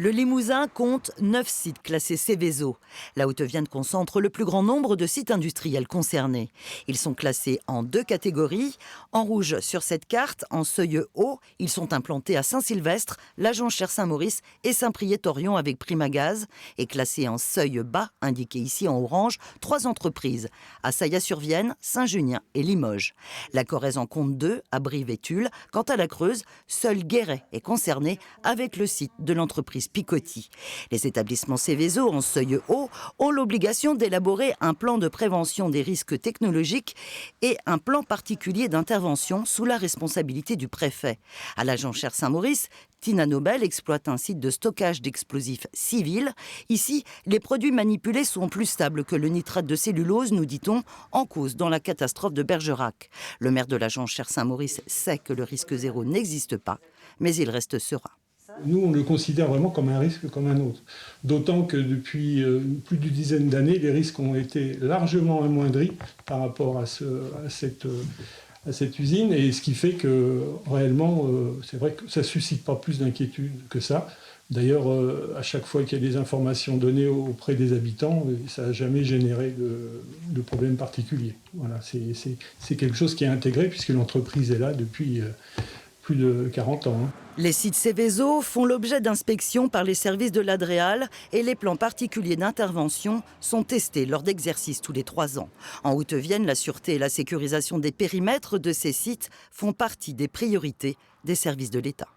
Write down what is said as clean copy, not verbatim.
Le Limousin compte 9 sites classés Seveso. La Haute-Vienne concentre le plus grand nombre de sites industriels concernés. Ils sont classés en 2 catégories. En rouge sur cette carte, en seuil haut, ils sont implantés à Saint-Sylvestre, La Jonchère-Saint-Maurice et Saint-Priest-Orion avec Primagaz. Et classés en seuil bas, indiqué ici en orange, 3 entreprises, à Saillat-sur-Vienne, Saint-Junien et Limoges. La Corrèze en compte 2, à Brive et Tulle. Quant à la Creuse, seul Guéret est concerné avec le site de l'entreprise Picotti. Les établissements Seveso en seuil haut ont l'obligation d'élaborer un plan de prévention des risques technologiques et un plan particulier d'intervention sous la responsabilité du préfet. À la Jonchère-Saint-Maurice, Tina Nobel exploite un site de stockage d'explosifs civils. Ici, les produits manipulés sont plus stables que le nitrate de cellulose, nous dit-on, en cause dans la catastrophe de Bergerac. Le maire de la Jonchère-Saint-Maurice sait que le risque zéro n'existe pas, mais il reste serein. Nous, on le considère vraiment comme un risque comme un autre. D'autant que depuis plus d'une dizaine d'années, les risques ont été largement amoindris par rapport à cette usine. Et ce qui fait que, réellement, c'est vrai que ça ne suscite pas plus d'inquiétude que ça. D'ailleurs, à chaque fois qu'il y a des informations données auprès des habitants, ça n'a jamais généré de problème particulier. Voilà, c'est quelque chose qui est intégré puisque l'entreprise est là depuis plus de 40 ans. Les sites Seveso font l'objet d'inspections par les services de l'Adréal et les plans particuliers d'intervention sont testés lors d'exercices tous les 3 ans. En Haute-Vienne, la sûreté et la sécurisation des périmètres de ces sites font partie des priorités des services de l'État.